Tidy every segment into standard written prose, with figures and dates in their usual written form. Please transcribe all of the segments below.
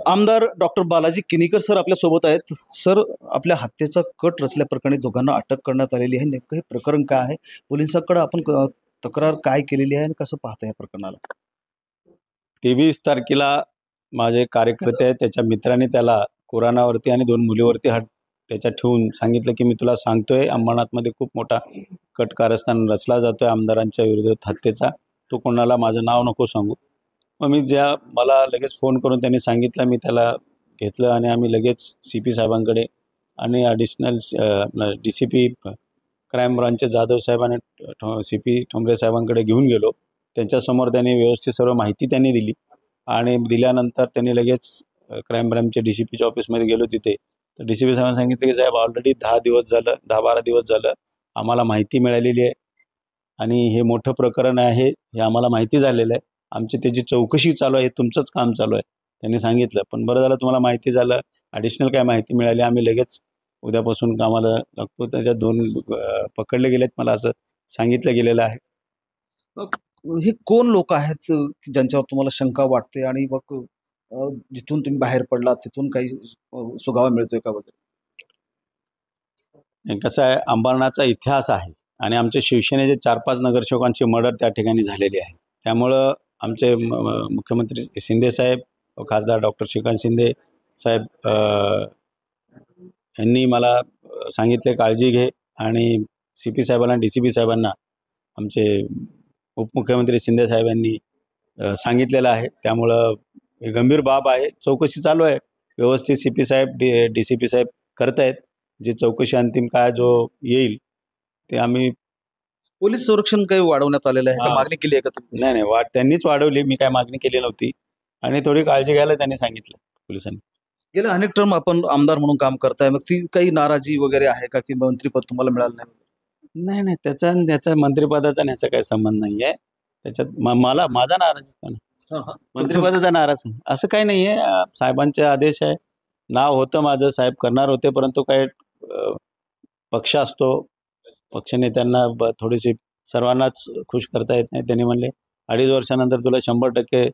आमदार doctor Balaji Kinikar sir आपल्या सोबत आहेत। सर, आपल्या हत्येचा कट रचल्याप्रकरणी दोघांना अटक करण्यात आलेली आहे। नेमकं हे प्रकरण काय आहे, पोलिसांकडे आपण तक्रार काय केलेली आहे आणि कसं पाहता या प्रकरणाला? 23 तारखेला माझे कार्यकर्ते आहेत, त्याच्या मित्रांनी त्याला कुराणावरती आणि 2 मुलीवरती हात त्याच्या ठेवून सांगितलं की मी तुला सांगतोय अंबरनाथमध्ये खूप मोठा कट कारस्थान रचला जातोय आमदारांच्या विरोधात हत्येचा, तू कोणाला माझं नाव नको सांगू। मग मला लगेच फोन करून त्यांनी सांगितलं, मी त्याला घेतलं आणि आम्ही लगेच CP साहेबांकडे आणि ॲडिशनल DCP क्राईम ब्रांचचे जाधव साहेब आणि CP ठोंबरे साहेबांकडे घेऊन गेलो। त्यांच्यासमोर त्यांनी व्यवस्थित सर्व माहिती त्यांनी दिली आणि दिल्यानंतर त्यांनी लगेच क्राईम ब्रांचच्या DCPच्या ऑफिसमध्ये गेलो तिथे, तर DCP साहेबांनी सांगितलं की साहेब ऑलरेडी 10-12 दिवस झालं आम्हाला माहिती मिळालेली आहे आणि हे मोठं प्रकरण आहे, हे आम्हाला माहिती झालेलं आहे, आमची त्याची चौकशी चालू आहे, तुमचंच काम चालू आहे त्यांनी सांगितलं। पण बरं झालं तुम्हाला माहिती झालं, ॲडिशनल काय माहिती मिळाली, आम्ही लगेच उद्यापासून कामाला लागतो। त्याच्यात 2 पकडले गेलेत, मला असं सांगितलं गेलेलं आहे। हे कोण लोक आहेत ज्यांच्यावर तुम्हाला शंका वाटते आणि मग जिथून तुम्ही बाहेर पडलात तिथून काही सुगावा मिळतोय का वगैरे? कसं आहे, अंबरनाथचा इतिहास आहे आणि आमचे शिवसेनेचे 4-5 नगरसेवकांची मर्डर त्या ठिकाणी झालेली आहे। त्यामुळं आमचे मुख्यमंत्री शिंदे साहेब, खासदार डॉक्टर श्रीकांत शिंदे साहेब यांनी मला सांगितले काळजी घे आणि CP साहेबांना DCP साहेबांना आमचे उपमुख्यमंत्री शिंदे साहेबांनी सांगितलेलं आहे। त्यामुळं हे गंभीर बाब आहे, चौकशी चालू आहे व्यवस्थित, CP साहेब DCP साहेब करत आहेत, जी चौकशी अंतिम काय जो येईल ते आम्ही। पोलीस संरक्षण काही वाढवण्यात आलेलं आहे का, मागणी केली आहे का तुम्ही? नाही त्यांनीच वाढवली, मी काय मागणी केली नव्हती आणि थोडी काळजी घ्यायला त्यांनी सांगितलं पोलिसांनी। गेल्या अनेक टर्म आपण आमदार म्हणून काम करताय, मग ती काही नाराजी वगैरे आहे का की मंत्रीपद तुम्हाला मिळालं नाही? नाही त्याचा मंत्रिपदाचा ह्याचा काही संबंध नाही आहे, त्याच्यात माझा नाराज मंत्रिपदाचा नाराज असं काही नाही आहे। साहेबांचे आदेश आहे, नाव होतं माझं, साहेब करणार होते, परंतु काय पक्ष असतो, पक्षनेत्यांना थोडीशी सर्वांनाच खुश करता येत नाही। त्यांनी म्हणले 2.5 वर्षानंतर तुला 100%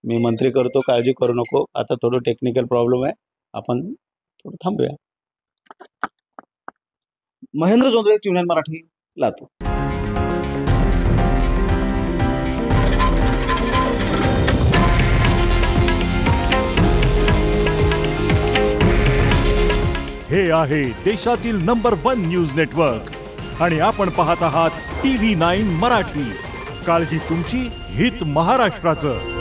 मी मंत्री करतो, काळजी करू नको, आता थोडं टेक्निकल प्रॉब्लेम आहे, आपण थोडं थांबूया। महेंद्र जोंधळे, TV9 मराठी, लातूर। हे आहे देशातील नंबर 1 न्यूज नेटवर्क आणि आपण पाहत आहात TV9 मराठी। काळजी तुमची, हित महाराष्ट्राचं।